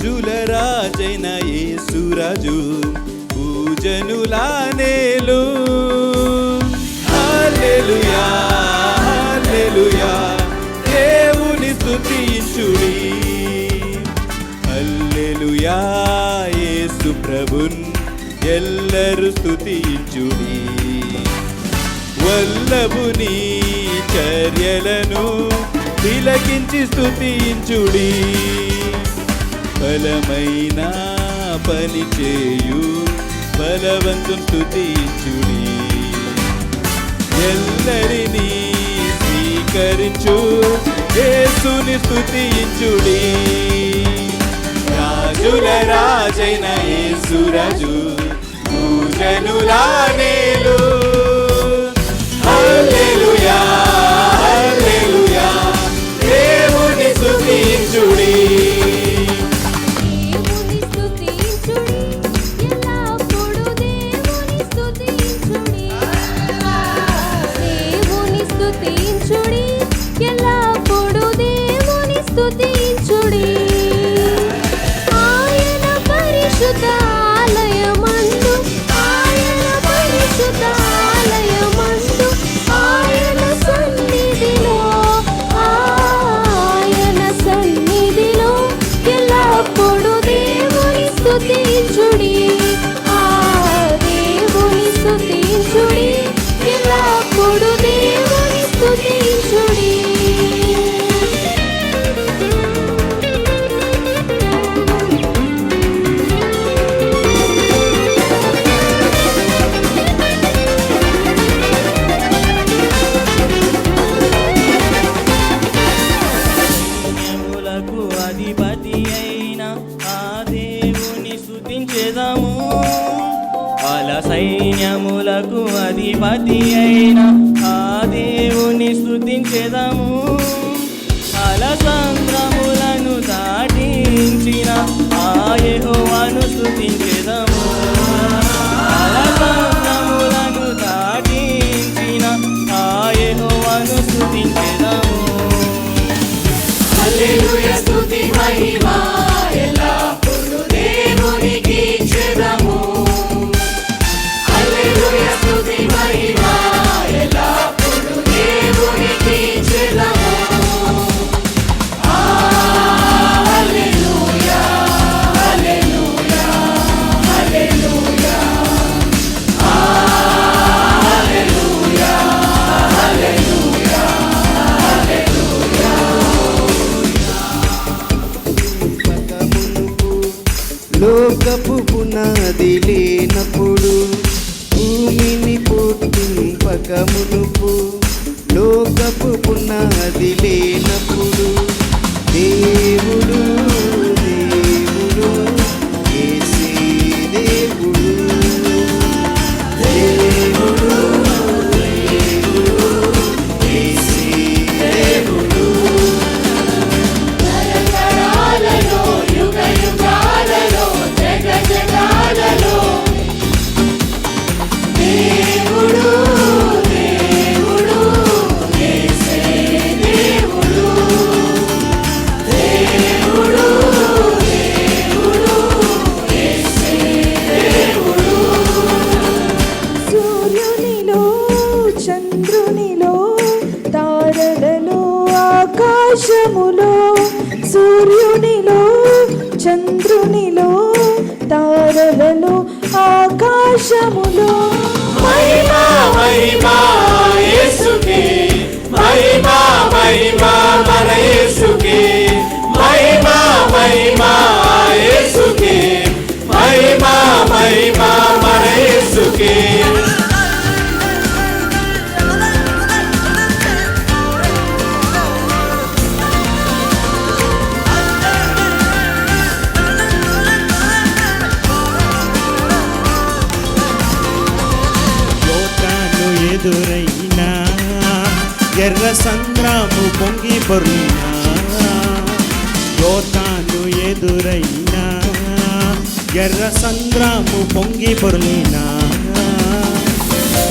రాజుల రాజైన యేసురాజు పూజనులానేలు. హల్లెలూయా హల్లెలూయా దేవుని స్తుతించుడి. హల్లెలూయా యేసు ప్రభున్ ఎల్లరూ స్తుతించుడి. వల్లభుని చర్యలను తిలకించి స్తుతించుడి. బలమైన పని చేయు బలవంతుని స్తుతించుడి. ఎల్లరినీ స్వీకరించు యేసుని స్తుతించుడి. రాజుల రాజైన యేసురాజు పూజనులానేలు. హల్లెలూయా హల్లెలూయా దేవుని స్తుతించుడి. ఆయన పరిశుద్ధ ఆలయమందు ఆయన పరిశుద్ధ ఆలయమందు ఆయన సన్నిధిలో ఎల్లప్పుడూ దేవుని స్తుతించుడి. ఆ దేవుని స్తుతించుడి. ఎల్లప్పుడూ దేవుని స్తుతించుడి. అధిపతి అయిన ఆ దేవుని స్తుతించెదము. అల సైన్యములకు అధిపతి అయిన ఆ దేవుని స్తుతించెదము. అల సంద్రములను దాటించిన ఆ యెహోవాను స్తుతించెదము. అల సంద్రములను దాటించిన ఆ యెహోవాను స్తుతించెదము. హల్లెలూయా స్తుతి మహిమ ఎల్లప్పుడూ దేవునికి చెదము. హల్లెలూయా స్తుతి మహిమ ఎల్లప్పుడూ దేవునికి చెదము. హల్లెలూయా హల్లెలూయా హల్లెలూయా హల్లెలూయా హల్లెలూయా హల్లెలూయా. లోకపు పునాది లేనప్పుడు భూమిని పుట్టింపక మునుపు లోకపు పునాది లేనప్పుడు దేవుడు దేవుడు యేసే దేవుడు దేవుడు దేవుడు యేసే దేవుడు. తరతరాలలో యుగ యుగాలలో జగ జగాలలో దేవుడు దేవుడు యేసే దేవుడు దేవుడు దేవుడు యేసే దేవుడు. సూర్యునిలో చంద్రునిలో తారలలో ఆకాశములో సూర్యునిలో చంద్రునిలో తారలలో ఆకాశములో మహిమా మహిమా యేసుకే మహిమా మహిమా మన యేసుకే మహిమా మహిమా యేసుకే మహిమా మహిమా మన యేసుకే. యోర్దాను ఎదురైనా ఎర్ర సంద్రము పొంగి పొర్లినా. యోర్దాను ఎదురైనా ఎర్ర సంద్రము పొంగి పొర్లినా.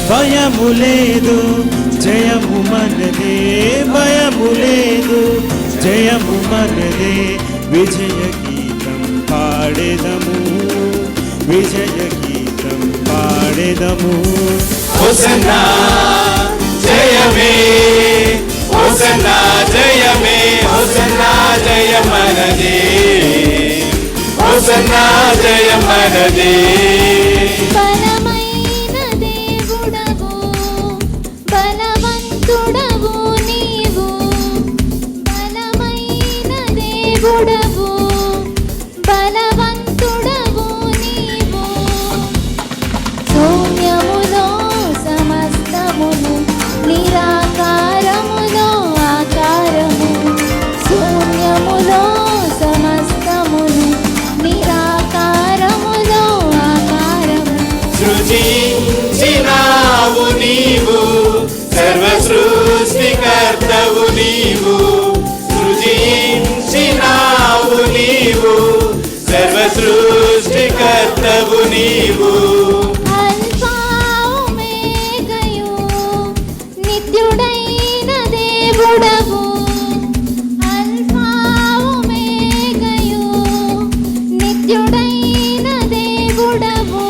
భయము లేదు జయము మనదే భయము లేదు జయము మనదే విజయ గీతం పాడెదము, విజయ గీతం పాడెదము. హోసన్నా జయమే, హోసన్నా జయమే, హోసన్నా జయమనదే, హోసన్నా జయమనదే. బలమైన దేవుడవు, బలవంతుడవు నీవు, బలమైన దేవుడవు, బలవంతుడవు నీవు. శూన్యములో సమస్తమును, నిరాకారములో ఆకారము, శూన్యములో సమస్తమును, నిరాకారములో ఆకారము. సృజించినావు నీవు, సర్వ సృష్టికర్తవు నీవు, సృజించినావు నీవు, సర్వ సృష్టికర్తవు నీవు. అల్ఫా ఒమేగయు, నిత్యుడైన దేవుడవు, అల్ఫా ఒమేగయు, నిత్యుడైన దేవుడవు.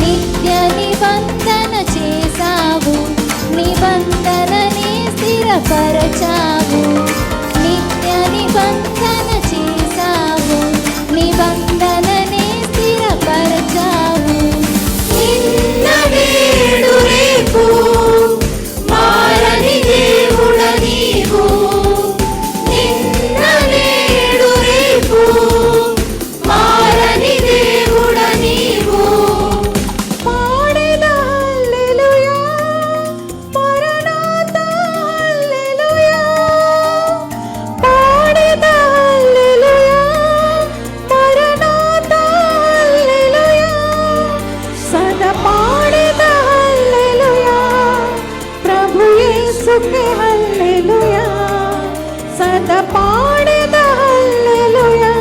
నిత్య నిబంధన చేసావు, నిబంధనని స్థిరపరచావు. నిత్య నిబంధన చేసావు, నిబంధనని స్థిరపరచావు. నిన్న నేడు రేపు మారని దేవుడ నీవు, నిన్న నేడు రేపు మారని దేవుడ నీవు. పాడెదా హల్లెలూయా, మరణాతా హల్లెలూయా. పాడెదా హల్లెలూయా, మరణాతా హల్లెలూయా. సదా పాడెదా హల్లెలూయా, ప్రభు యేసుకే హల్లెలూయా. సదా పాడెదా హల్లెలూయా,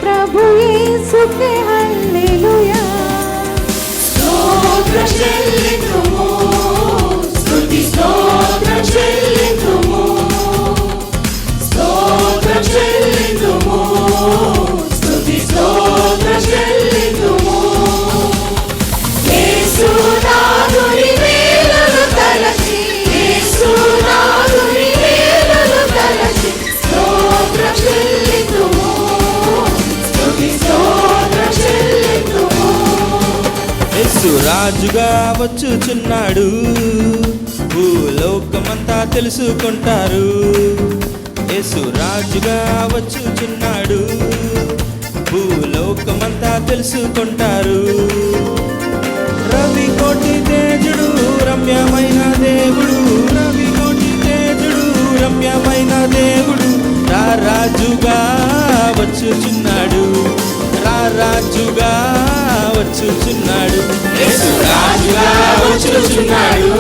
ప్రభు యేసుకే హల్లెలూయా. స్తోత్ర చెల్లింతుము, స్తుతి స్తోత్ర చెల్లింతుము, స్తోత్ర చెల్లింతుము, స్తుతి స్తోత్ర చెల్లింతుము. యేసునాథుని వేలును తలచి, యేసునాథుని వేలును తలచి, స్తోత్ర చెల్లింతుము, స్తుతి స్తోత్ర చెల్లింతుము. యేసు రాజుగా వచ్చుచున్నాడు, భూలోకమంతా తెలుసుకుంటారు. యేసు రాజుగా వచ్చుచున్నాడు, భూలోకమంతా తెలుసుకుంటారు. రవి కోటి తేజుడు రమ్యమైన దేవుడు, రవి కోటి తేజుడు రమ్యమైన దేవుడు, రాజుగా వచ్చుచున్నాడు, రాజుగా వచ్చుచున్నాడు. యేసు రాజుగా వచ్చుచున్నాడు,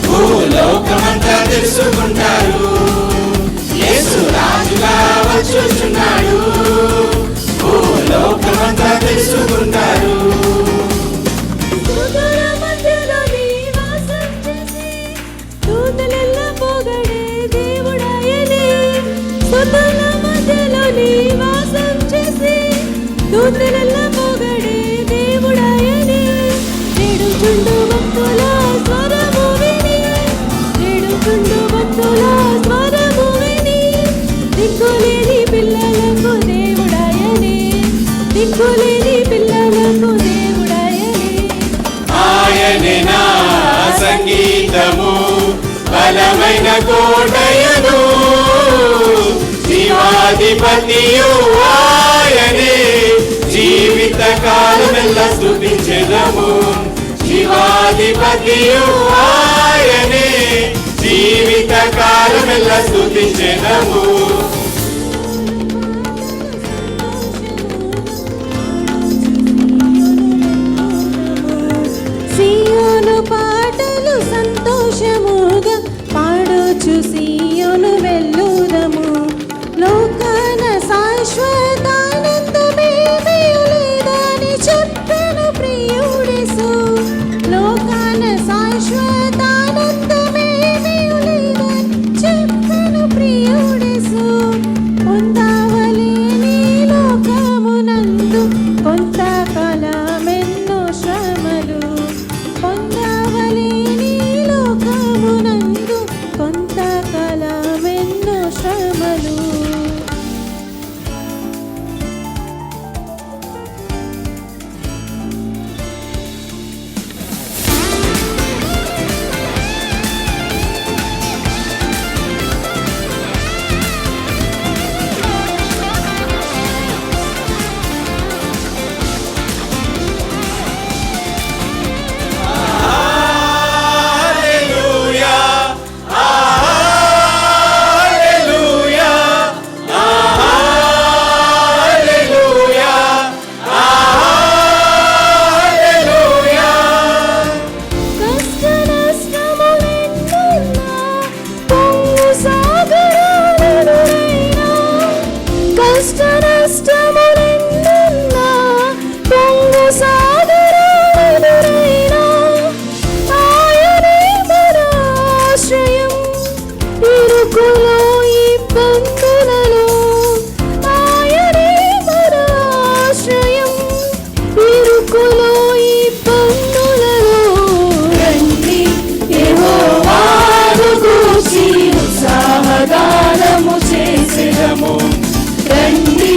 భూలోకమంతా తెలుసుకుంటారు. యేసు రాజుగా వచ్చుచున్నాడు, భూలోకమంతా తెలుసుకుంటారు. దూతల మధ్యలో నివాసం చేసి, దూతలెల్లా పొగడే దేవుడాయనే. దూతల మధ్యలో నివాసం చేసి, దూతలెల్లా పొగడే దేవుడాయనే. ఏడుచుండు భక్తుల స్వరము విని, ఏడుచుండు భక్తుల స్వరము విని, దిక్కులేని పిల్లలకు దేవుడాయనే, దిక్కులేని పిల్లలకు దేవుడాయనే. ఆయనే నా సంగీతము, బలమైన కోటయను, జీవాధిపతియు ఆయనే. జీవిత కాలమెల్లా స్తుతించెదము, జీవాధిపతియు ఆయనే. జీవిత కాలమెల్లా స్తుతించెదము. సియోను పాటలు సంతోషముగా పాడుచు సియోను వెళ్ళుదము. లోకాన శాశ్వతానందమే లేదని చెప్పెను ప్రియుడేసు. లోకాన శాశ్వతానందమే లేదని చెప్పెను ప్రియుడేసు. పొందవలెను ఇరుకులో ఇబ్బందులలో ఆయనే మన ఆశ్రయం. ఇరుకులో ఇబ్బందులలో రండి యెహోవాను గూర్చి ఉత్సాహగానము చేసెదము. రండి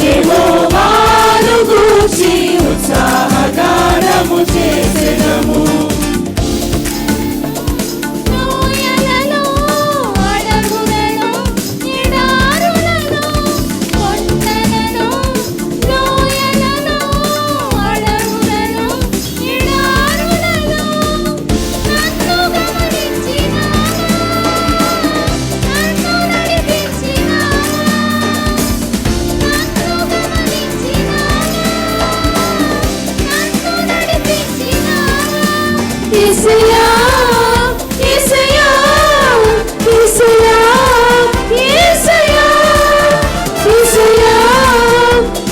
యెహోవాను గూర్చి ఉత్సాహగానము చేసెదము. లోయలలో అడవులలో ఎడారులలో కొండలలో లోయలలో అడవులలో ఎడారులలో నన్ను గమనించినావా, నన్ను నడిపించినావా, నన్ను గమనించినావా, నన్ను నడిపించినావా. యేసయ్యా యేసయ్యా యేసయ్యా యేసయ్యా యేసయ్యా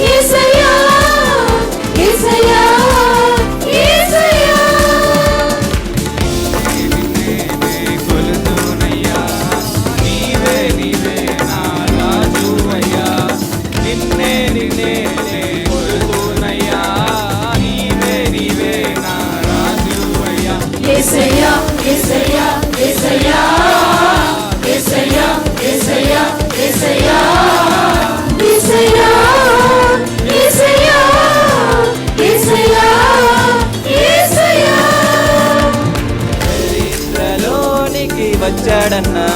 యేసయ్యా యేసయ్యా యేసయ్యా. కొలుతునయ్యా నీవే నీవే నా రాజువయ్యా. నిన్నే నిన్నే కొలుతునయ్యా నీవే నీవే నా రాజువయ్యా. యేసయ్యా యేసయ్యా యేసయ్యా యేసయ్యా యేసయ్యా యేసయ్యా యేసయ్యా యేసయ్యా యేసయ్యా యేసయ్యా. చరిత్రలోనికి వచ్చాడన్నా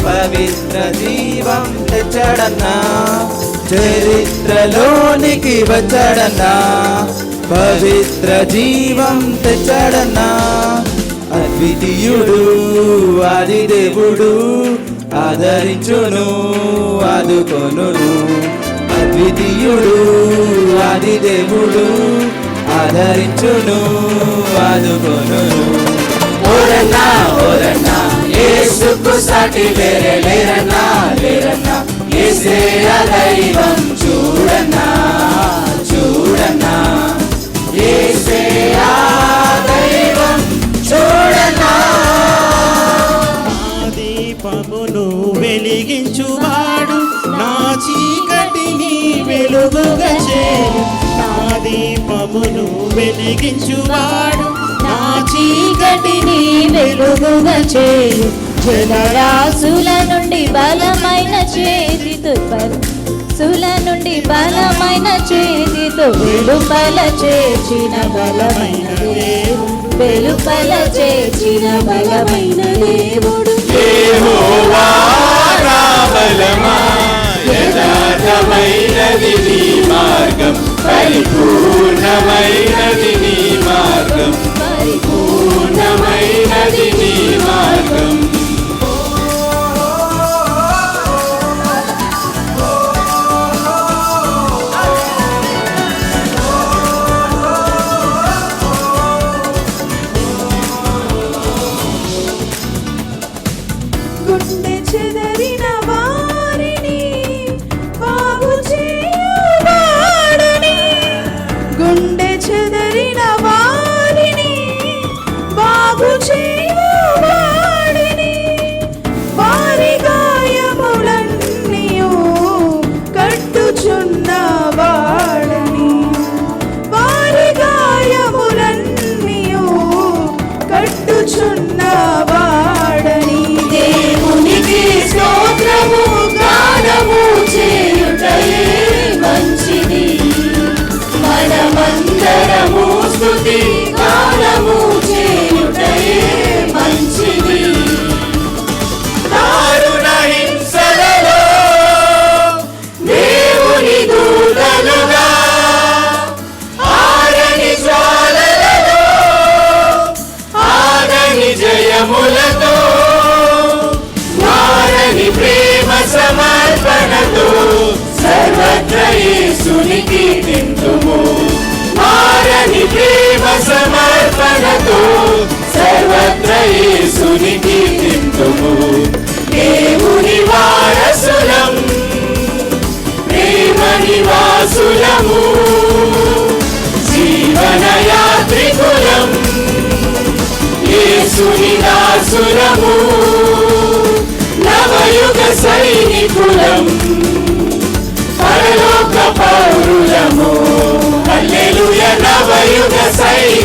పవిత్ర జీవం తెచ్చాడన్నా. చరిత్రలోనికి వచ్చాడన్నా పవిత్ర జీవం తెచ్చాడన్నా. అద్వితీయుడు ఆది దేవుడు ఆదరించును ఆదుకొనును. అద్వితీయుడు ఆది దేవుడు ఆదరించును ఆదుకొనును. ఓరన్నా ఓరన్నా యేసుకు సాటి వేరే లేరన్నా లేరన్నా. యేసే ఆ దైవం చూడన్నా చూడన్నా. యేసే ఆ దైవం చూడన్నా. నా దీపమును వెలిగించువాడు నా చీకటిని వెలుగుగా చేయు. నా దీపమును వెలిగించువాడు నా చీకటిని వెలుగుగా చేయు. జలరాశుల నుండి బలమైన చేతితో సుల నుండి బలమైన చేతితో వెలుపల చేర్చిన బలమైన దేవుడు. వెలుపల చేర్చిన బలమైన దేవుడు. యెహోవా నా బలమా యథార్థమైనది నీ మార్గం పరిపూర్ణమైనది నీ మార్గం పరిపూర్ణమైనది నీ మార్గం. గుండె చెదరిన వారిని బాగు చేయువాడని. గుండె చెదరిన వారిని బాగు చేయువాడని. వారి గాయములన్నీయు కట్టుచున్నవాడని. వారి గాయములన్నీయు కట్టుచున్నవాడని. దేవునికి స్తోత్రము గానము చేయుటయే మంచిది. మనమందరము స్తుతి గానము చేయుటయే మంచిది. దారుణ హింసలలో దేవుని దూతలుగా ఆరని జ్వాలలలో ఆగని జయములతో మారని ప్రేమ సమర్పణతో సర్వత్ర యేసునికి కీర్తింతుము. మారని ప్రేమ సమర్పణతో సర్వత్ర యేసునికి కీర్తింతుము. దేవుని వారసులం ప్రేమ నివాసులము జీవన యాత్రికులం యేసుని దాసులము. నవయుగ సైనికులం పరలోక పౌరులము హల్లెలూయా నవయుగ సైనికులం